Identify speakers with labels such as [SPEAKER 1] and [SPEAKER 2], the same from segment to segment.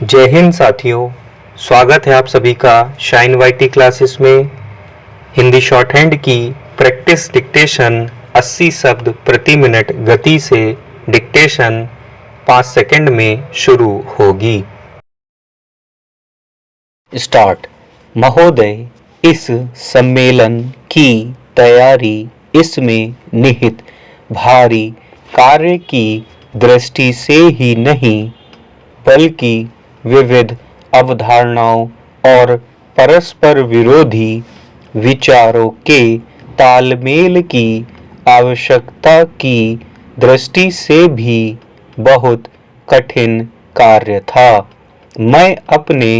[SPEAKER 1] जय हिंद साथियों। स्वागत है आप सभी का शाइन वाईटी क्लासेस में। हिंदी शॉर्ट हैंड की प्रैक्टिस डिक्टेशन 80 शब्द प्रति मिनट गति से डिक्टेशन 5 सेकंड में शुरू होगी।
[SPEAKER 2] स्टार्ट। महोदय, इस सम्मेलन की तैयारी इसमें निहित भारी कार्य की दृष्टि से ही नहीं बल्कि विविध अवधारणाओं और परस्पर विरोधी विचारों के तालमेल की आवश्यकता की दृष्टि से भी बहुत कठिन कार्य था। मैं अपने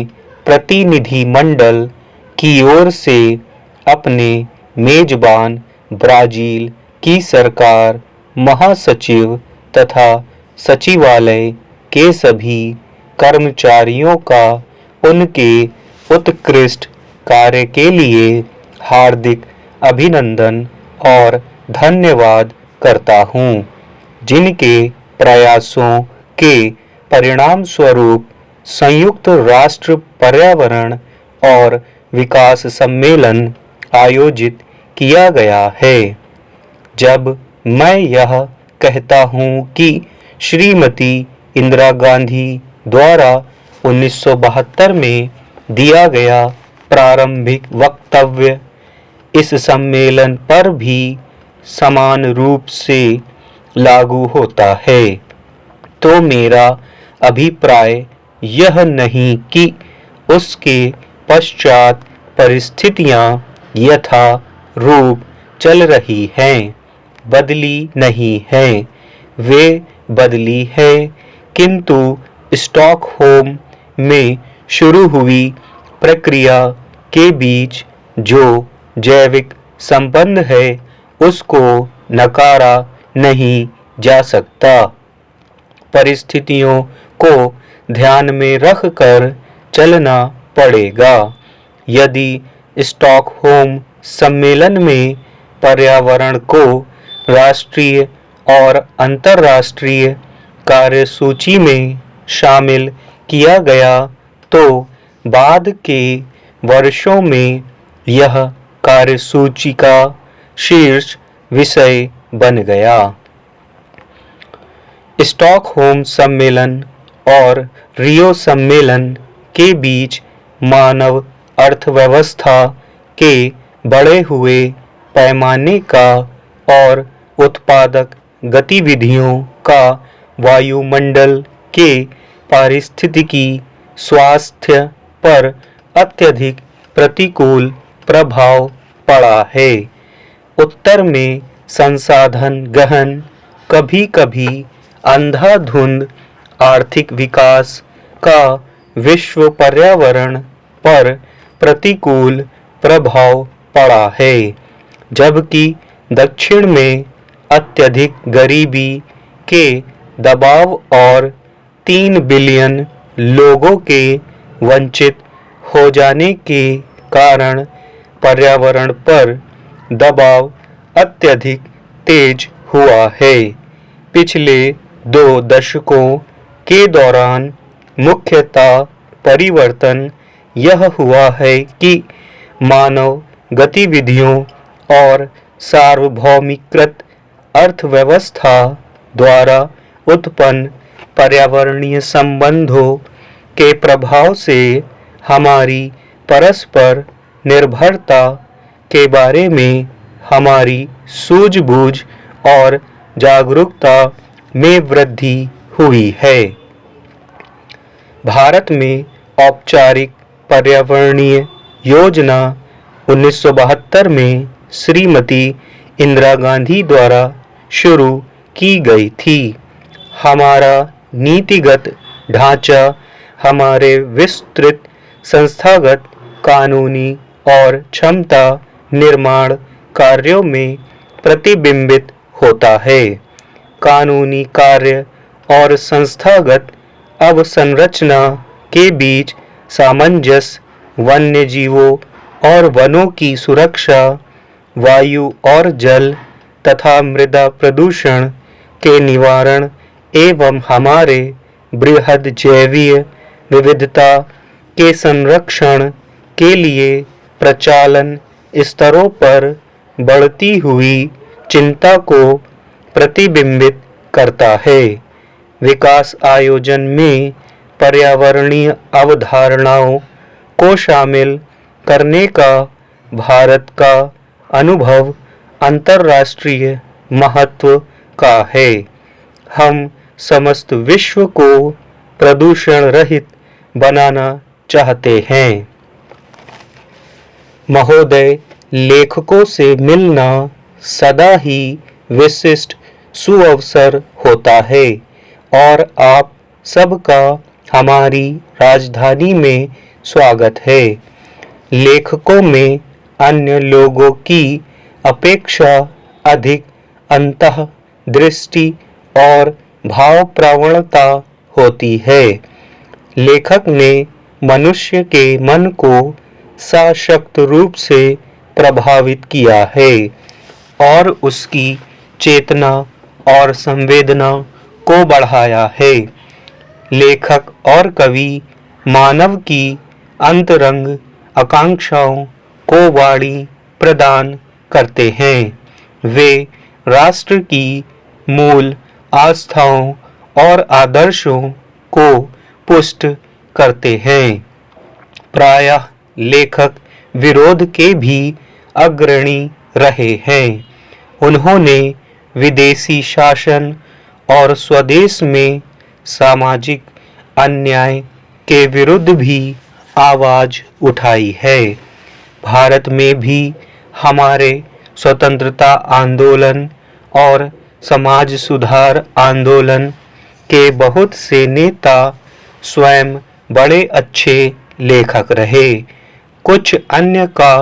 [SPEAKER 2] प्रतिनिधि मंडल की ओर से अपने मेजबान ब्राजील की सरकार, महासचिव तथा सचिवालय के सभी कर्मचारियों का उनके उत्कृष्ट कार्य के लिए हार्दिक अभिनंदन और धन्यवाद करता हूँ, जिनके प्रयासों के परिणाम स्वरूप संयुक्त राष्ट्र पर्यावरण और विकास सम्मेलन आयोजित किया गया है। जब मैं यह कहता हूँ कि श्रीमती इंदिरा गांधी द्वारा 1972 में दिया गया प्रारंभिक वक्तव्य इस सम्मेलन पर भी समान रूप से लागू होता है, तो मेरा अभिप्राय यह नहीं कि उसके पश्चात परिस्थितियां यथा रूप चल रही हैं, बदली नहीं हैं, वे बदली है, किंतु स्टॉकहोम में शुरू हुई प्रक्रिया के बीच जो जैविक संबंध है उसको नकारा नहीं जा सकता। परिस्थितियों को ध्यान में रखकर चलना पड़ेगा। यदि स्टॉकहोम सम्मेलन में पर्यावरण को राष्ट्रीय और अंतर्राष्ट्रीय कार्यसूची में शामिल किया गया तो बाद के वर्षों में यह कार्यसूची का शीर्ष विषय बन गया। स्टॉकहोम सम्मेलन और रियो सम्मेलन के बीच मानव अर्थव्यवस्था के बढ़े हुए पैमाने का और उत्पादक गतिविधियों का वायुमंडल के पारिस्थितिकी स्वास्थ्य पर अत्यधिक प्रतिकूल प्रभाव पड़ा है। उत्तर में संसाधन गहन, कभी-कभी अंधाधुंध आर्थिक विकास का विश्व पर्यावरण पर प्रतिकूल प्रभाव पड़ा है, जबकि दक्षिण में अत्यधिक गरीबी के दबाव और 3 बिलियन लोगों के वंचित हो जाने के कारण पर्यावरण पर दबाव अत्यधिक तेज हुआ है। पिछले 2 दशकों के दौरान मुख्यतः परिवर्तन यह हुआ है कि मानव गतिविधियों और सार्वभौमिकृत अर्थव्यवस्था द्वारा उत्पन्न पर्यावरणीय संबंधों के प्रभाव से हमारी परस्पर निर्भरता के बारे में हमारी सूझबूझ और जागरूकता में वृद्धि हुई है। भारत में औपचारिक पर्यावरणीय योजना 1972 में श्रीमती इंदिरा गांधी द्वारा शुरू की गई थी। हमारा नीतिगत ढांचा हमारे विस्तृत संस्थागत, कानूनी और क्षमता निर्माण कार्यों में प्रतिबिंबित होता है। कानूनी कार्य और संस्थागत अवसंरचना के बीच सामंजस्य, वन्य जीवों और वनों की सुरक्षा, वायु और जल तथा मृदा प्रदूषण के निवारण एवं हमारे बृहद जैवीय विविधता के संरक्षण के लिए प्रचालन स्तरों पर बढ़ती हुई चिंता को प्रतिबिंबित करता है। विकास आयोजन में पर्यावरणीय अवधारणाओं को शामिल करने का भारत का अनुभव अंतर्राष्ट्रीय महत्व का है। हम समस्त विश्व को प्रदूषण रहित बनाना चाहते हैं। महोदय, लेखकों से मिलना सदा ही विशिष्ट सुअवसर होता है और आप सबका हमारी राजधानी में स्वागत है। लेखकों में अन्य लोगों की अपेक्षा अधिक अंतःदृष्टि और भावप्रवणता होती है। लेखक ने मनुष्य के मन को सशक्त रूप से प्रभावित किया है और उसकी चेतना और संवेदना को बढ़ाया है। लेखक और कवि मानव की अंतरंग आकांक्षाओं को वाणी प्रदान करते हैं। वे राष्ट्र की मूल आस्थाओं और आदर्शों को पुष्ट करते हैं। प्रायः लेखक विरोध के भी अग्रणी रहे हैं। उन्होंने विदेशी शासन और स्वदेश में सामाजिक अन्याय के विरुद्ध भी आवाज उठाई है। भारत में भी हमारे स्वतंत्रता आंदोलन और समाज सुधार आंदोलन के बहुत से नेता स्वयं बड़े अच्छे लेखक रहे। कुछ अन्य का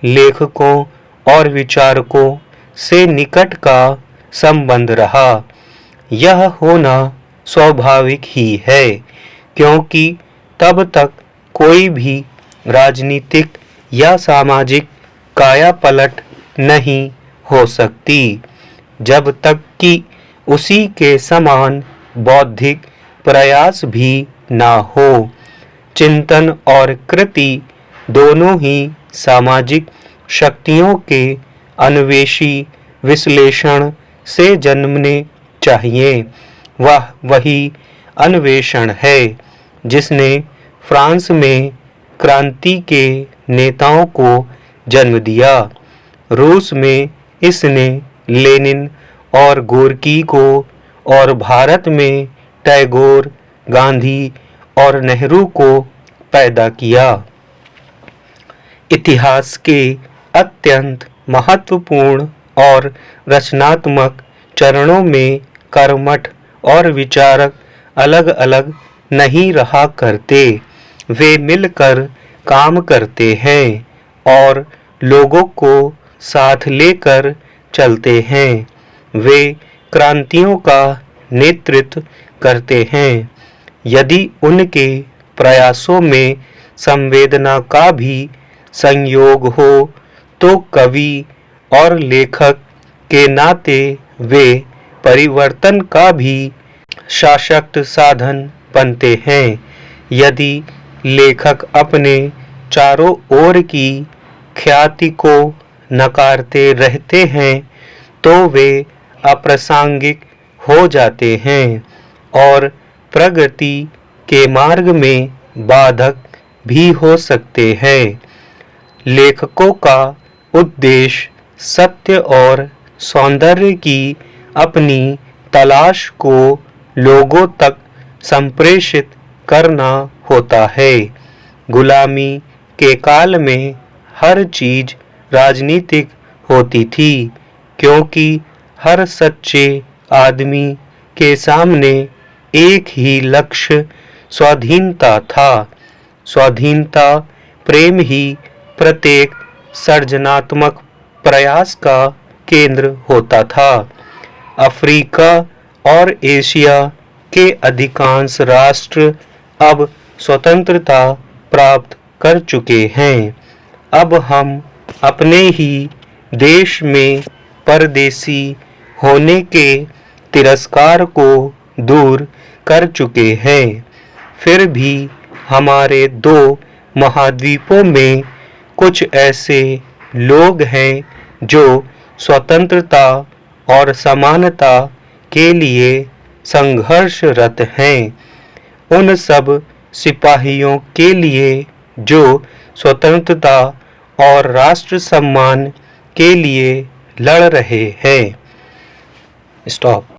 [SPEAKER 2] लेखकों और विचारकों से निकट का संबंध रहा। यह होना स्वाभाविक ही है, क्योंकि तब तक कोई भी राजनीतिक या सामाजिक कायापलट नहीं हो सकती जब तक कि उसी के समान बौद्धिक प्रयास भी ना हो। चिंतन और कृति दोनों ही सामाजिक शक्तियों के अन्वेषी विश्लेषण से जन्मने चाहिए। वह वही अन्वेषण है जिसने फ्रांस में क्रांति के नेताओं को जन्म दिया। रूस में इसने लेनिन और गोर्की को और भारत में टैगोर, गांधी और नेहरू को पैदा किया। इतिहास के अत्यंत महत्वपूर्ण और रचनात्मक चरणों में कर्मठ और विचारक अलग अलग नहीं रहा करते। वे मिलकर काम करते हैं और लोगों को साथ लेकर चलते हैं। वे क्रांतियों का नेतृत्व करते हैं। यदि उनके प्रयासों में संवेदना का भी संयोग हो तो कवि और लेखक के नाते वे परिवर्तन का भी सशक्त साधन बनते हैं। यदि लेखक अपने चारों ओर की ख्याति को नकारते रहते हैं तो वे अप्रासंगिक हो जाते हैं और प्रगति के मार्ग में बाधक भी हो सकते हैं। लेखकों का उद्देश्य सत्य और सौंदर्य की अपनी तलाश को लोगों तक संप्रेषित करना होता है। गुलामी के काल में हर चीज राजनीतिक होती थी, क्योंकि हर सच्चे आदमी के सामने एक ही लक्ष्य स्वाधीनता था। स्वाधीनता प्रेम ही प्रत्येक सृजनात्मक प्रयास का केंद्र होता था। अफ्रीका और एशिया के अधिकांश राष्ट्र अब स्वतंत्रता प्राप्त कर चुके हैं। अब हम अपने ही देश में परदेशी होने के तिरस्कार को दूर कर चुके हैं। फिर भी हमारे दो महाद्वीपों में कुछ ऐसे लोग हैं जो स्वतंत्रता और समानता के लिए संघर्षरत हैं। उन सब सिपाहियों के लिए जो स्वतंत्रता और राष्ट्र सम्मान के लिए लड़ रहे हैं। स्टॉप।